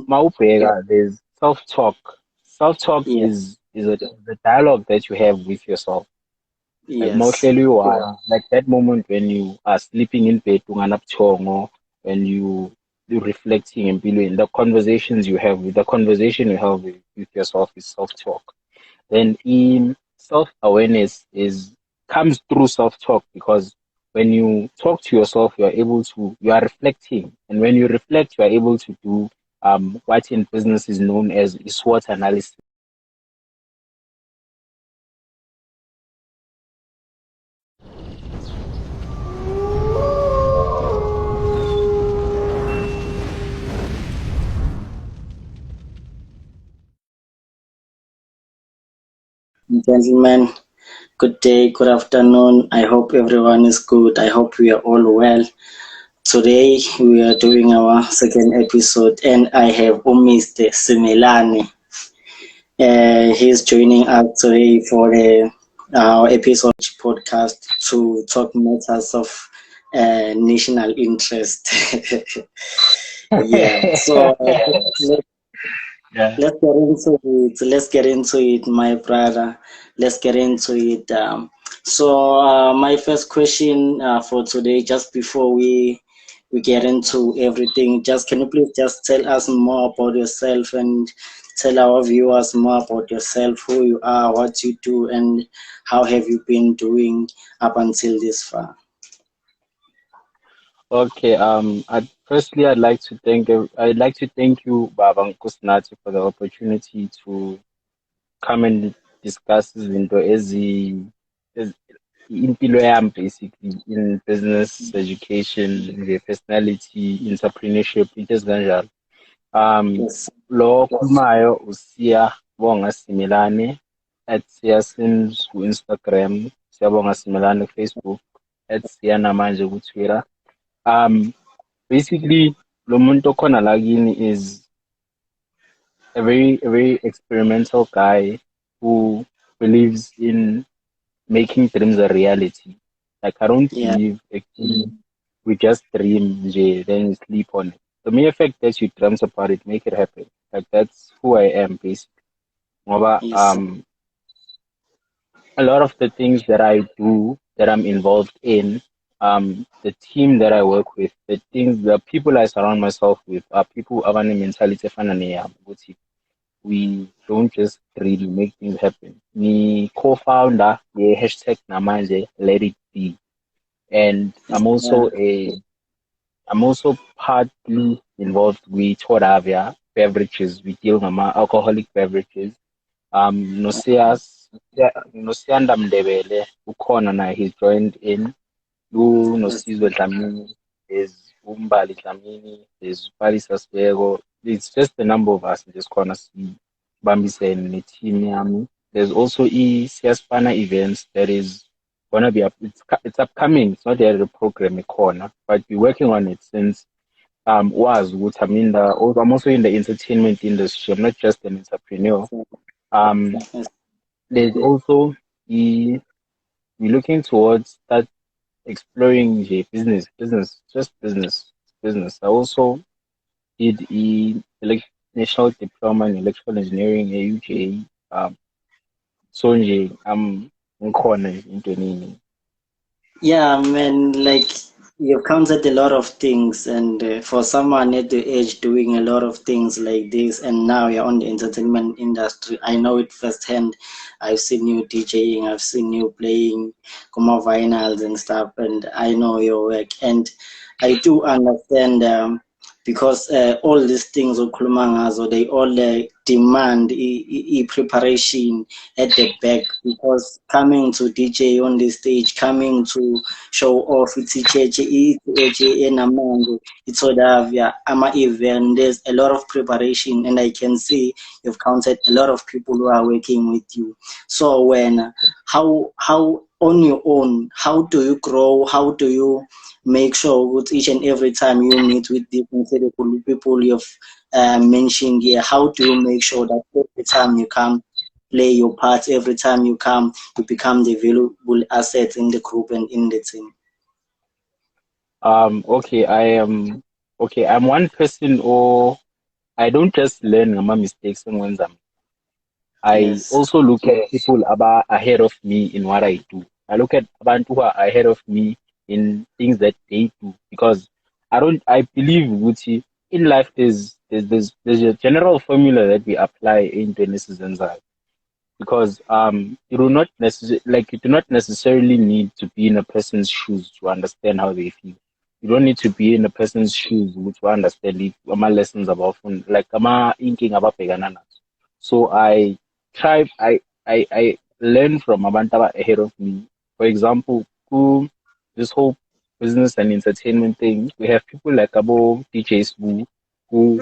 Maupega, there's self-talk. Self-talk Yeah. is the dialogue that you have with yourself. Like Yes. mostly you are like that moment when you are sleeping in bed, when you reflecting and feeling the conversations you have with the conversation you have with yourself is self-talk. Then in self-awareness is comes through self-talk because when you talk to yourself, you are reflecting, and when you reflect, you are able to do what in business is known as SWOT analysis. Gentlemen, good day, good afternoon. I hope everyone is good. I hope we are all well. Today we are doing our second episode, and I have Mr. Simelane. He's joining us today for our episode podcast to talk matters of national interest. Yeah, so Yeah. let's get into it. Let's get into it, my brother. Let's get into it. My first question for today, just before we get into everything, just can you please just tell us more about yourself and tell our viewers more about yourself, who you are, what you do, and how have you been doing up until this far? Okay. I'd like to thank you, Baba Nkusnati, for the opportunity to come and discuss izinto ezi- impilo yami basically in business, education, nje personality, entrepreneurship, into ezikanjalo. Yes. Lo okhulumayo uSiyabonga Simelane at Siyasims ku-Instagram, Siyabonga Simelane Facebook, at Siyanamanje ku-Twitter. Um, Basically, lo muntu okhona la kini is a very experimental guy who believes in making dreams a reality. Like I don't Yeah. believe actually we just dream, nje, then we sleep on it. The mere fact that you dreams about it, make it happen. Like that's who I am basically. Ngoba, Yes. a lot of the things that I do, that I'm involved in, the team that I work with, the people I surround myself with are people who have a mentality efana neyami, ukuthi we don't just really make things happen. Me co-founder, the hashtag Namanje, let it be. And Yeah. I'm also partly involved with Todavia beverages. We deal with alcoholic beverages. Nosianda Mdebele, ukhona na he's joined in. Yes. Unosizwe Dlamini, there's Umbali Dlamini, there's Pali Sasbego. It's just a number of us in this corner. Bambisen team yami. There's also Siyaspana events that is gonna be up. It's upcoming. It's not yet a program corner, but we're working on it since was what I'm also in the entertainment industry. I'm not just an entrepreneur. Um, Yes. there's also the we're looking towards that exploring the business. I also did national diploma in electrical engineering at UJ. So nje, ngikhona nje entwenini. Yeah, man, like you've counted a lot of things, and for someone at the age doing a lot of things like this, and now you're on the entertainment industry, I know it firsthand. I've seen you DJing, I've seen you playing Kuma vinyls and stuff, and I know your work, and I do understand. Because all these things or they all demand preparation at the back, because coming to DJ on the stage, coming to show off it's Todavia, ama event, there's a lot of preparation, and I can see you've counted a lot of people who are working with you. So when how on your own, how do you grow, how do you make sure that each and every time you meet with these incredible people you've mentioned here, how do you make sure that every time you come play your part, every time you come, you become the valuable asset in the group and in the team? Okay, I'm one person or I don't just learn my mistakes and when I Yes. also look at people about ahead of me in what I do. I look at abantu who are ahead of me in things that they do because I believe Gucci in life there's a general formula that we apply in businesses and that because you do not you do not necessarily need to be in a person's shoes to understand how they feel. You don't need to be in a person's shoes to understand it, my lessons about like ama thinking about nazo. So I learn from abantu ahead of me. For example, who this whole business and entertainment thing, we have people like Abo DJ Sbu who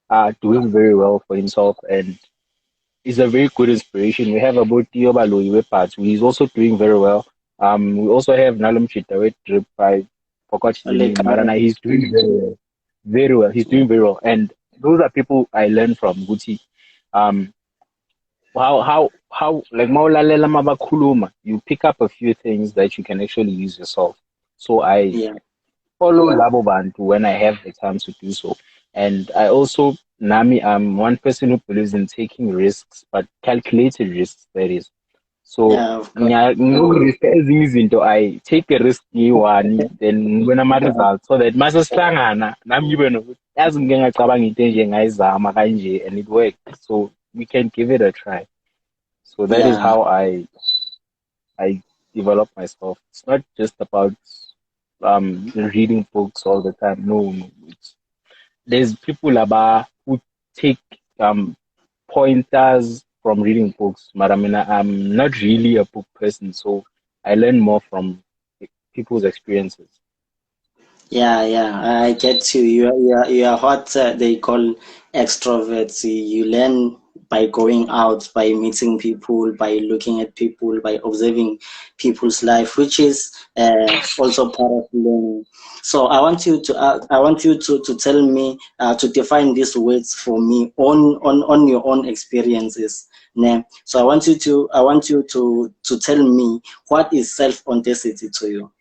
are doing very well for himself and is a very good inspiration. We have about Tio Baloyi Parts, who is also doing very well. We also have Nalum Chita with Drip. I forgot his Like, name, Marana. He's doing very well. Very well. He's doing very well. And those are people I learned from Gucci. Um, how like Maulalela Mabakuluma, you pick up a few things that you can actually use yourself. So I yeah, follow Labo Bantu when I have the time to do so. And I also, Nami, I'm one person who believes in taking risks, but calculated risks, that is. So, yeah, of course. no risk ezinye izinto I take a risk ngiyi-one then ngibona ama-results so that masesihlangana nami ngibe nokuthi yazi ngike ngacabanga into enje ngayizama kanje and it worked. So we can give it a try. So that is Yeah, how I develop myself. It's not just about reading books all the time. No, no. There's people about who take pointers from reading books. But I mean, I'm not really a book person, so I learn more from people's experiences. yeah, yeah. I get you. You are what they call extroverts. You learn by going out, by meeting people, by looking at people, by observing people's life, which is also part of learning. So I want you to tell me to define these words for me on your own experiences. Né? So I want you to tell me what is self authenticity to you.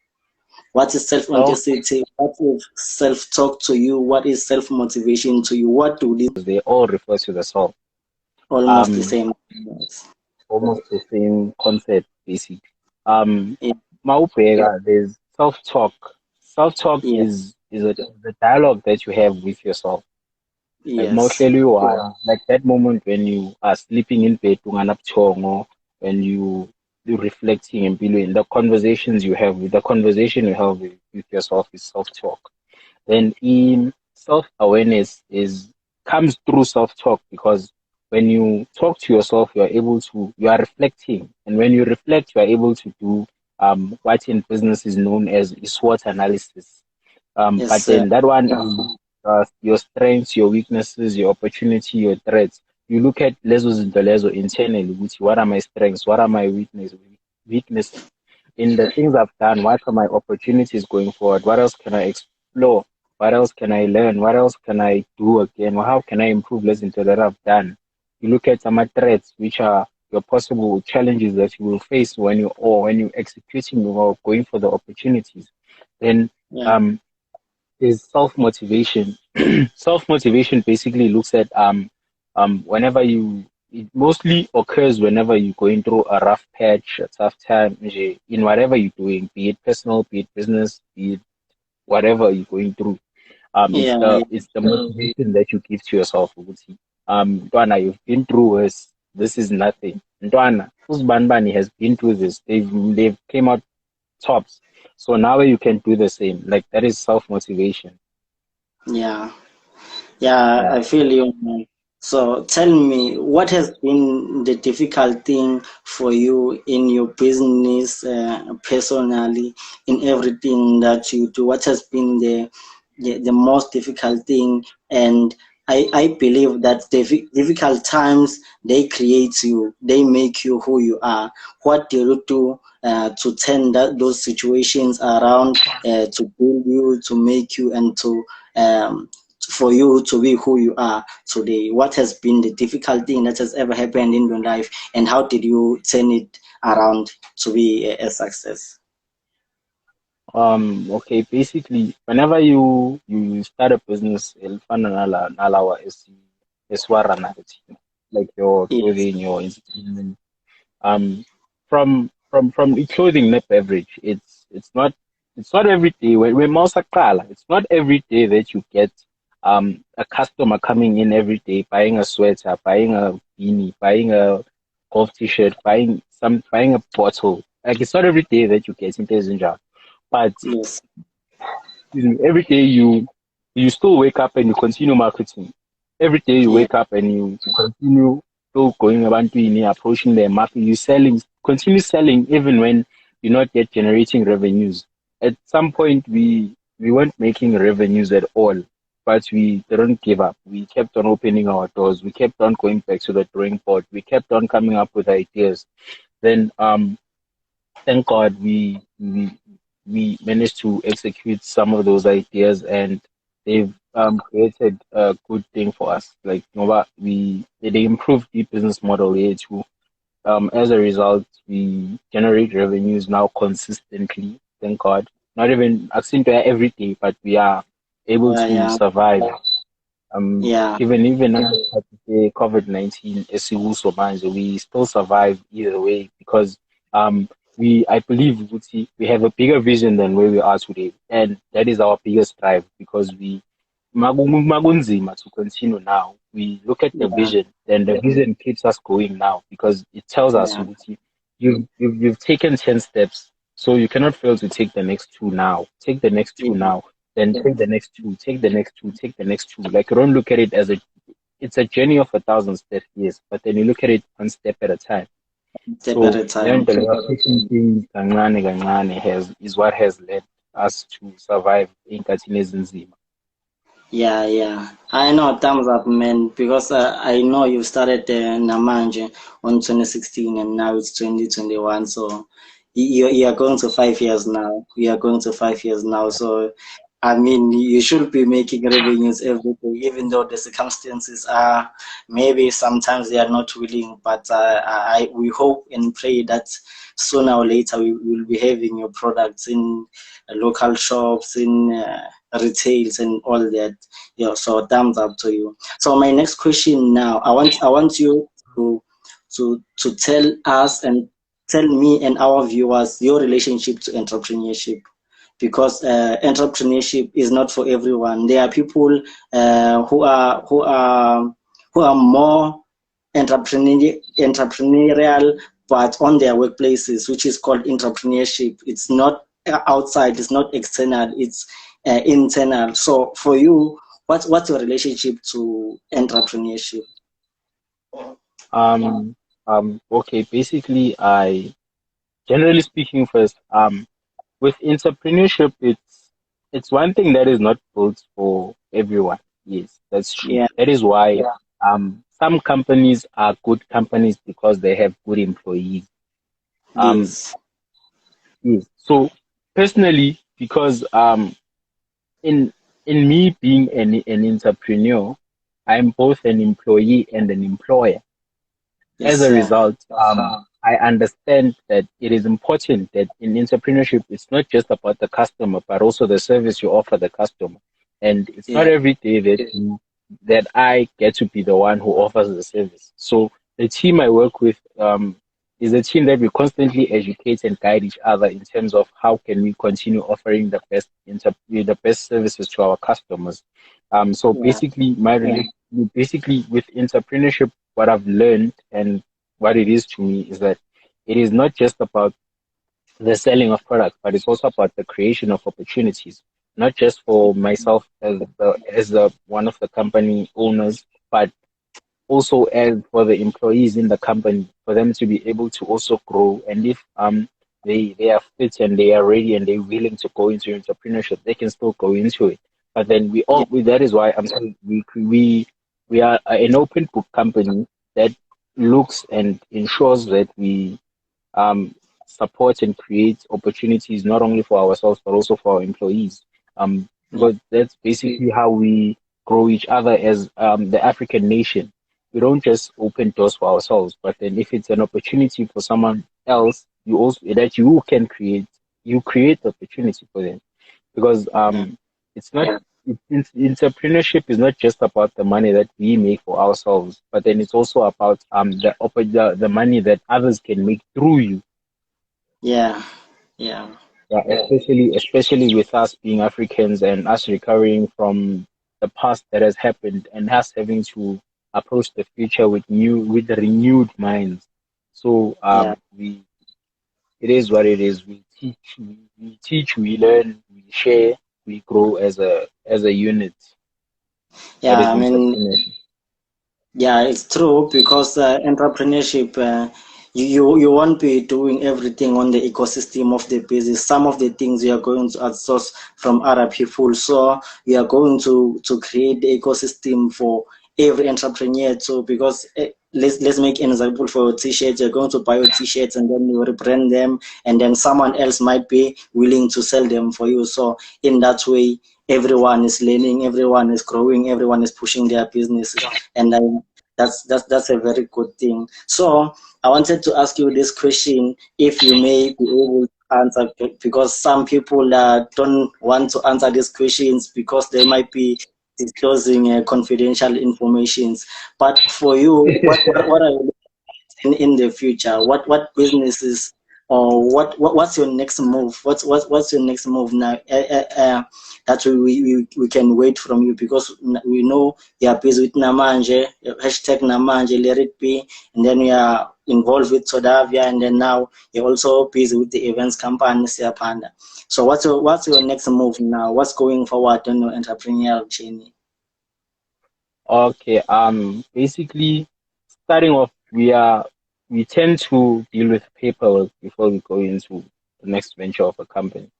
What is self Self, authenticity? What is self talk to you? What is self motivation to you? What do these they all refer to the self. almost the Um, same words? almost the same concept, basically. Um, Yeah, Maupega, there's self-talk. Self-talk yeah, is the dialogue that you have with yourself. Like yes, mostly you are like that moment when you are sleeping in bed, when you reflecting and below the conversations you have with the conversation you have with yourself is self talk. Then in self awareness is comes through self talk because when you talk to yourself you are reflecting, and when you reflect you are able to do what in business is known as SWOT analysis. But yes, then that one is your strengths, your weaknesses, your opportunity, your threats. You look at lezo zinto lezo internally, which what are my strengths, what are my weaknesses in the things I've done, what are my opportunities going forward, what else can I explore, what else can I learn, what else can I do again, how can I improve less into that I've done. You look at some threats, which are your possible challenges that you will face when you're executing or going for the opportunities. Then yeah, um, is self motivation. Self motivation basically looks at whenever it mostly occurs whenever you're going through a rough patch, a tough time in whatever you're doing, be it personal, be it business, be it whatever you're going through. yeah, It's the motivation that you give to yourself. Ukuthi, Ntwana, you've been through this. This is nothing. Ntwana, Usbanbani has been through this. They've came out tops. So now you can do the same. Like that is self motivation. yeah. Yeah, Yeah. I feel you, man. So tell me, what has been the difficult thing for you in your business, personally, in everything that you do? What has been the most difficult thing? And I believe that difficult times, they create you, they make you who you are. What do you do to turn those situations around, to build you, to make you, and to for you to be who you are today? What has been the difficult thing that has ever happened in your life, and how did you turn it around to be a success? Okay, basically, whenever you start a business, elifana nalawa SC. eswarana, like your Yes. clothing, your entertainment. Um, from the clothing net beverage, it's not every day. When Mausakala, it's not every day that you get a customer coming in every day buying a sweater, buying a beanie, buying a golf t-shirt, buying a bottle. Like it's not every day that you get in Pezinja. But Yes. every day you still wake up and you continue marketing. Every day you Yeah. wake up and you continue still going about doing approaching the market. You selling, continue selling even when you're not yet generating revenues. At some point we weren't making revenues at all, but we didn't give up. We kept on opening our doors. We kept on going back to the drawing board. We kept on coming up with ideas. Then thank God we managed to execute some of those ideas, and they've created a good thing for us. Like Nova, they improved the business model here too. As a result, we generate revenues now consistently. Thank God. Not even Accenture every day, but we are able to Yeah. survive. Yeah. Even after the COVID-19 esiguso manje, we still survive either way because I believe Guti, we have a bigger vision than where we are today, and that is our biggest drive because magunzima to continue now. We look at the Yeah. vision, then the vision keeps us going now because it tells us Yeah. Guti, you've taken 10 steps, so you cannot fail to take the next two now. Take the next two Yeah. now, then take the next two, take the next two, take the next two. Like you don't look at it as it's a journey of 1,000 steps, yes, but then you look at it one step at a time. Step at So a time. then the taking things kancane kancane is what has led us to survive in Katinezin. Yeah, yeah. I know, thumbs up, man, because I know you started Namanje on 2016 and now it's 2021. So you are going to 5 years now. You are going to 5 years now. So, I mean, you should be making revenues every day, even though the circumstances are maybe sometimes they are not willing. But we hope and pray that sooner or later we will be having your products in local shops, in retails, and all that. Yeah, so thumbs up to you. So my next question now, I want you to tell us and tell me and our viewers your relationship to entrepreneurship, because entrepreneurship is not for everyone. There are people who are more entrepreneurial, but on their workplaces, which is called entrepreneurship. It's not outside, it's not external, it's internal. So for you, what's your relationship to entrepreneurship? Um, okay, basically, generally speaking, first, with entrepreneurship, it's one thing that is not built for everyone. Yes, that's true. Yeah. That is why some companies are good companies because they have good employees. Um, Yes. yes. So personally, because in in me being an entrepreneur, I'm both an employee and an employer. As Yes, a sir. result, I understand that it is important that in entrepreneurship, it's not just about the customer, but also the service you offer the customer. And it's not Yeah. every day that I get to be the one who offers the service. So the team I work with is a team that we constantly educate and guide each other in terms of how can we continue offering the best services to our customers. So Yeah. basically, basically with entrepreneurship, what I've learned and what it is to me is that it is not just about the selling of products, but it's also about the creation of opportunities, not just for myself as one of the company owners, but also as for the employees in the company, for them to be able to also grow. And if they are fit and they are ready and they're willing to go into entrepreneurship, they can still go into it. But then Yeah. that is why I'm saying we are an open book company that looks and ensures that we um, support and create opportunities not only for ourselves but also for our employees. Yeah. Because that's basically how we grow each other as the African nation. We don't just open doors for ourselves, but then if it's an opportunity for someone else, you create the opportunity for them because Yeah. it's not entrepreneurship is not just about the money that we make for ourselves, but then it's also about the money that others can make through you. Yeah, yeah, Yeah, especially with us being Africans and us recovering from the past that has happened and us having to approach the future with renewed minds. So yeah, we it is what it is. We learn, we share, we grow as a unit. That yeah. is I mean, entrepreneurship. yeah, it's true because entrepreneurship, you won't be doing everything on the ecosystem of the business. Some of the things you are going to outsource from other people. So you are going to create the ecosystem for every entrepreneur too. Because let's make an example for your t-shirts. You're going to buy your t-shirts and then you rebrand them, and then someone else might be willing to sell them for you. So in that way, everyone is learning, everyone is growing, everyone is pushing their businesses, and that's a very good thing. So I wanted to ask you this question, if you may be able to answer, because some people don't want to answer these questions because they might be disclosing confidential informations. But for you, what are you in the future? What businesses, or what's your next move? What's your next move now? That we can wait from you, because we know you are busy with Namanje, hashtag Namanje, let it be, and then we are involved with Todavia, and then now you're also busy with the events company Siyapanda. So what's your next move now? What's going forward on your entrepreneurial journey? Okay. Basically, starting off, we tend to deal with paperwork before we go into the next venture of a company.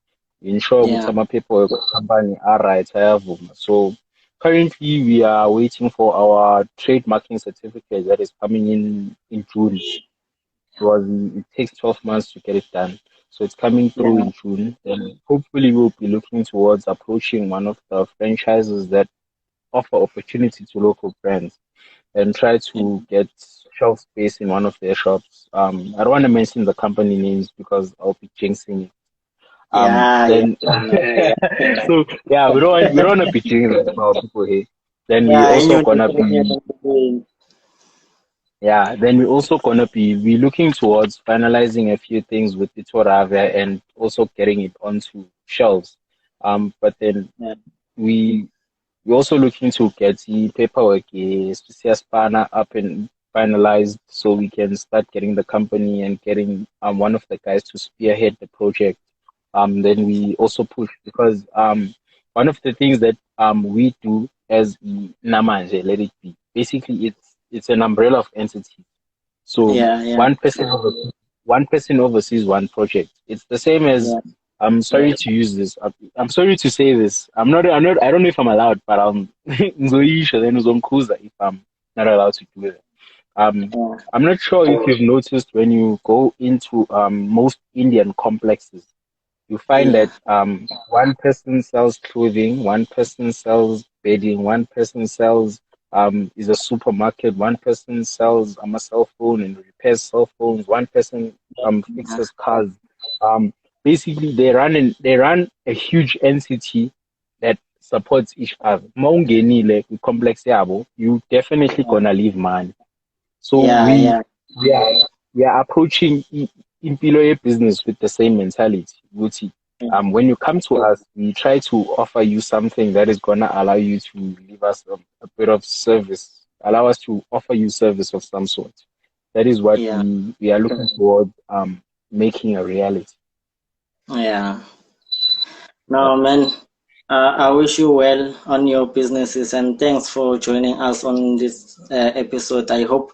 We ensure with Yeah, some paperwork company are right. I have them. So currently, we are waiting for our trademarking certificate that is coming in June. It takes 12 months to get it done. So it's coming through yeah, in June. Then hopefully we'll be looking towards approaching one of the franchises that offer opportunity to local brands and try to get shelf space in one of their shops. I don't want to mention the company names because I'll be jinxing it. yeah, yeah, Then yeah, yeah. so yeah, we don't want to be jinxing our people here. Then we Yeah, I also knew gonna be then we're also gonna be looking towards finalizing a few things with the Toravia and also getting it onto shelves. But then yeah, we we're also looking to get the paperwork, spanner up and finalized so we can start getting the company and getting one of the guys to spearhead the project. Then we also push because one of the things that we do as the Namanje, let it be. Basically, it's an umbrella of entities. So yeah, yeah, one person oversees one project. It's the same as yeah, I'm sorry to use this. I'm sorry to say this. I don't know if I'm allowed, but Nzoisha then Uzomkuza if I'm not allowed to do it. yeah, I'm not sure if you've noticed when you go into most Indian complexes, you find yeah, that one person sells clothing, one person sells bedding, one person sells is a supermarket, one person sells a cell phone and repairs cell phones, one person yeah, fixes cars. Um, Basically, they run a huge entity that supports each other. Maungenile with complex yabo, you definitely gonna leave money. So yeah, we yeah, we are we are approaching employee business with the same mentality. Guti. When you come to us, we try to offer you something that is gonna allow you to leave us a bit of service, allow us to offer you service of some sort. That is what yeah, we are looking toward making a reality. yeah. Yep. No, man. I wish you well on your businesses, and thanks for joining us on this episode. I hope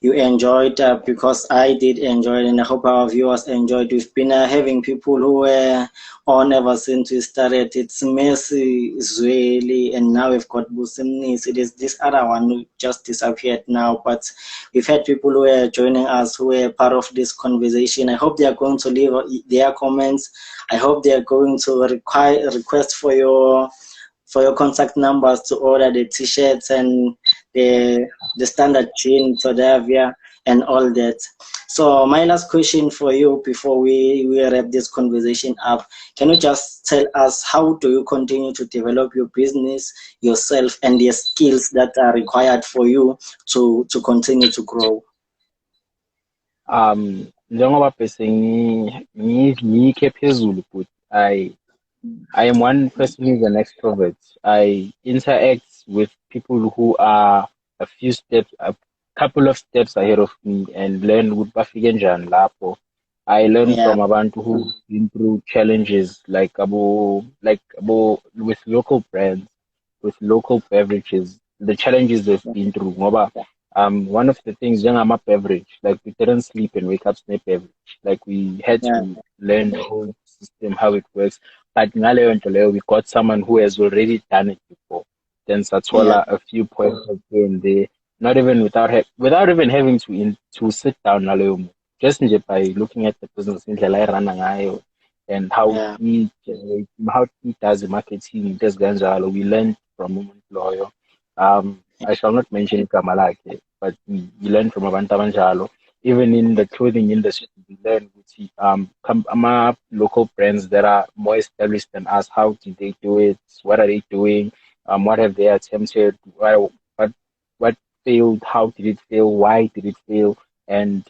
you enjoyed, because I did enjoy it, and I hope our viewers enjoyed. We've been having people who were on ever since we started. It's Messi, Zweli, and now we've got Busimnis. It is this other one who just disappeared now, but we've had people who are joining us who were part of this conversation. I hope they are going to leave their comments. I hope they are going to request for your contact numbers to order the t-shirts and the standard jean Todavia. and all that. So my last question for you before we wrap this conversation up, can you just tell us how do you continue to develop your business, yourself, and the skills that are required for you to continue to grow? Njengoba bese ngikhe phezulu, but I am one person who's an extrovert. I interact with people who are a couple of steps ahead of me and learn ukuthi bafike njani lapho. I learn Yeah, from abantu who've been through challenges like abo with local brands, with local beverages, the challenges they've been through. Ngoba one of the things njengama beverage, like we didn't sleep and wake up snap beverage. Like we had to yeah, learn the whole system, how it works. But ngaleyo nto leyo, we got someone who has already done it before. Then yeah, sathola a few points here and there, not even without even having to sit down naloyo muntu. Just nje by looking at the business indlela ayirana ngayo and yeah, how he does the marketing, into ezikanjalo. We learned from umuntu loyo. I shall not mention igama lakhe, but we learn from abantu abanjalo. Even in the clothing industry, we learn ukuthi local brands that are more established than us, how did they do it? What are they doing? What have they attempted? What failed? How did it fail? Why did it fail? And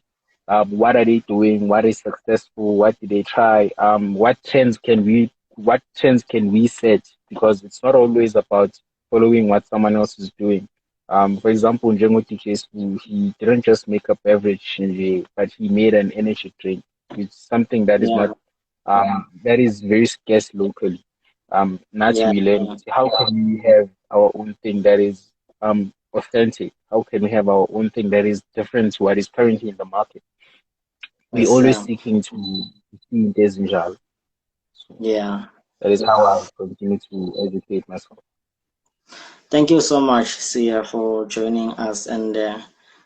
what are they doing? What is successful? What did they try? What trends can we set? Because it's not always about following what someone else is doing. For example, Njengo teaches, he didn't just make a beverage, but he made an energy drink. It's something that is yeah, not that is very scarce locally. Not yeah, we learn how can we have our own thing that is authentic? How can we have our own thing that is different to what is currently in the market? We yes, always seeking to see this visual. So yeah. that is how I continue to educate myself. Thank you so much, Sia, for joining us and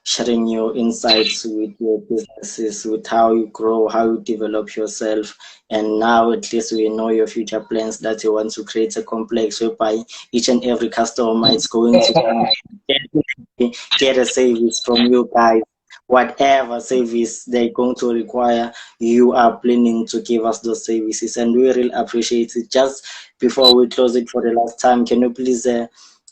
sharing your insights with your businesses, with how you grow, how you develop yourself. And now at least we know your future plans that you want to create a complex whereby each and every customer is going to come and get a service from you guys. Whatever service they're going to require, you are planning to give us those services, and we really appreciate it. Just before we close it for the last time, can you please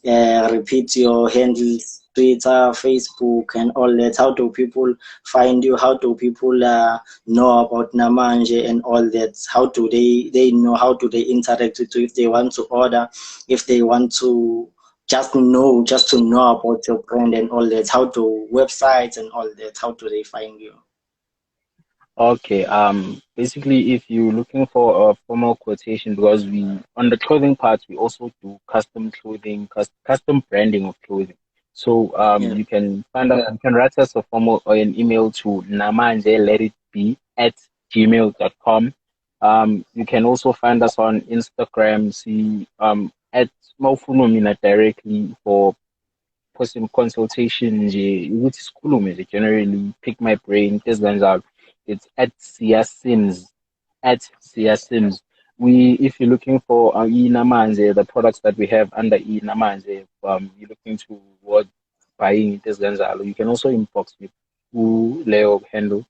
repeat your handles, Twitter, Facebook, and all that? How do people find you? How do people know about Namanje and all that? How do they know? How do they interact with you if they want to order, if they want to just to know about your brand and all that? How do websites and all that? How do they find you? Okay. Basically, if you're looking for a formal quotation, because we on the clothing part, we also do custom clothing, custom branding of clothing. So Yeah, you can find us. You can write us a formal or an email to namanje let it be at gmail.com. You can also find us on Instagram. See at Maufunomina directly for some consultation nje ukuthi sikhulume nje generally, pick my brain, ezikanjalo. It's at Siyasims. We, if you're looking for Namanje, the products that we have under Namanje, you're looking toward buying it ezikanjalo, you can also inbox me Leo handle.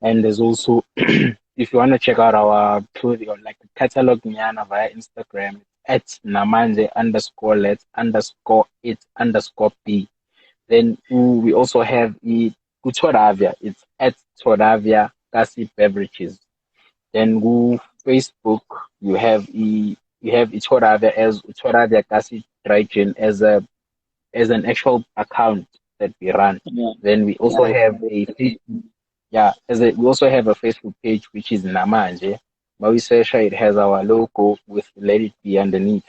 And there's also if you want to check out our clothing or like catalog nyana via Instagram, at namanje underscore let underscore it underscore b. Then we also have Todavia. It's at Todavia Kasi Beverages. Then Facebook, you have Todavia as Todavia Kasi Drygen as an actual account that we run. yeah, Then we also have a Facebook, yeah, we also have a Facebook page which is Namanje. Mawisesha, it has our logo with Let It Be underneath.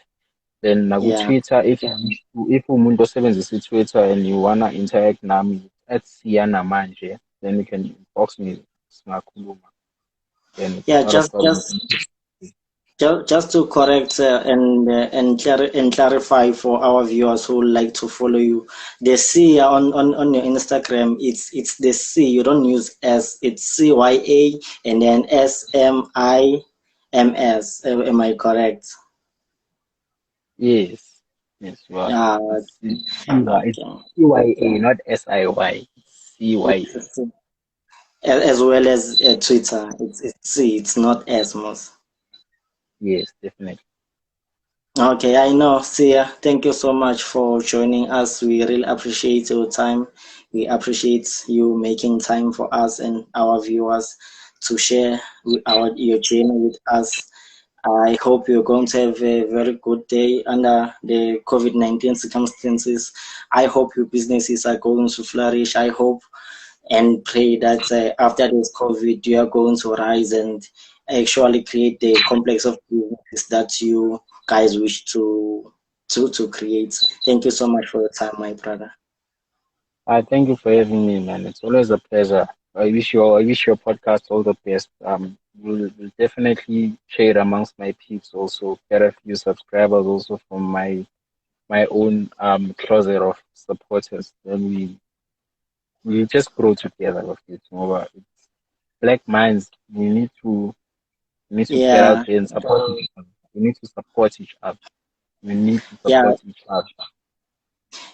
Then yeah. Twitter, if umuntu osebenzisa Twitter and you wanna interact nami at Siya Namanje, then you can inbox me singakhuluma. Then it's Yeah, not a just problem. just just to correct and clarify for our viewers who like to follow you, the C on your Instagram, it's the C. You don't use S. It's CYA and then SMIMS. Am I correct? Yes, yes, you are. Uh, It's okay. CYA, not SIY. CYA. It's C. As well as Twitter. It's C. It's not Asmos. Yes, definitely. Okay, I know. Sia, thank you so much for joining us. We really appreciate your time. We appreciate you making time for us and our viewers to share your journey with us. I hope you're going to have a very good day under the COVID-19 circumstances. I hope your businesses are going to flourish. I hope and pray that after this COVID, you are going to rise and actually create the complex of businesses that you guys wish to create. Thank you so much for your time, my brother. Thank you for having me, man. It's always a pleasure. I wish your podcast all the best. Will definitely share it amongst my peeps. Also, get a few subscribers also from my own closet of supporters. Then we just grow together with it. It's black minds. We need to get out Yeah, there and support each other. We need to support each other. We need to yeah, support each other.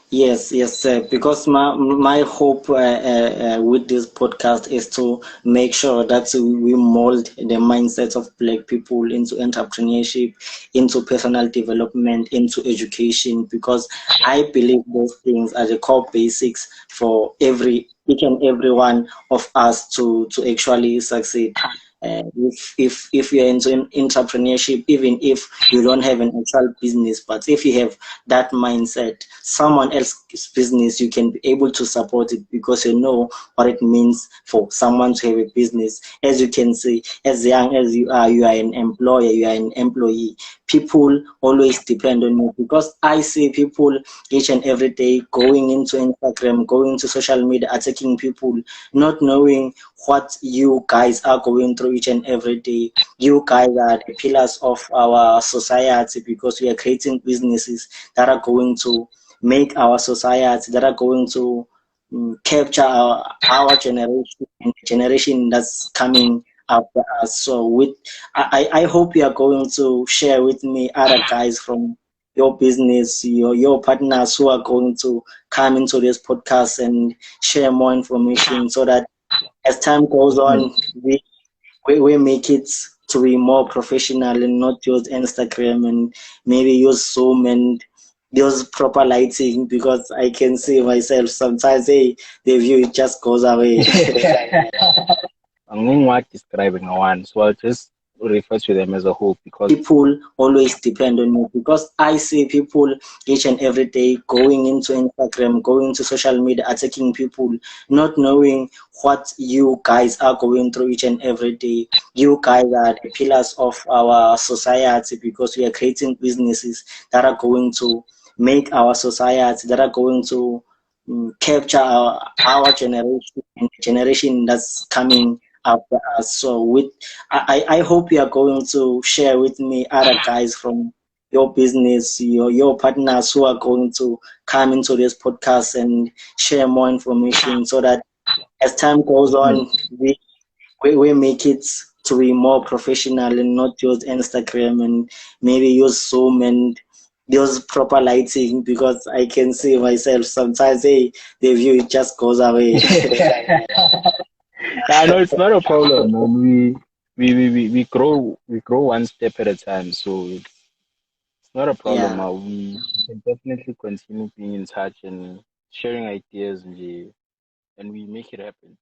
yes, yes, because my hope with this podcast is to make sure that we mold the mindset of Black people into entrepreneurship, into personal development, into education, because I believe those things are the core basics for each and every one of us to actually succeed. If you're into entrepreneurship, even if you don't have an actual business, but if you have that mindset, someone else's business, you can be able to support it because you know what it means for someone to have a business. As you can see, as young as you are an employer, you are an employee. People always depend on you because I see people each and every day going into Instagram, going to social media, attacking people, not knowing what you guys are going through each and every day. You guys are the pillars of our society because we are creating businesses that are going to make our society, that are going to capture our generation and the generation that's coming after us. So I hope you are going to share with me other guys from your business, your partners who are going to come into this podcast and share more information so that as time goes on, we make it to be more professional and not use Instagram and maybe use Zoom and use proper lighting because I can see myself sometimes, hey, the view just goes away. I'm not describing one, so I'll just refer to them as a whole because People always depend on you because I see people each and every day going into Instagram, going to social media, attacking people, not knowing what you guys are going through each and every day. You guys are the pillars of our society because we are creating businesses that are going to make our society, that are going to capture our generation and the generation that's coming after us. So I hope you are going to share with me other guys from your business, your partners who are going to come into this podcast and share more information so that as time goes on, we make it to be more professional and not use Instagram and maybe use Zoom and use proper lighting because I can see myself sometimes, hey, the view just goes away. yeah, no, it's not a problem, man. We grow one step at a time, so it's not a problem. Yeah. We can definitely continue being in touch and sharing ideas, and we make it happen.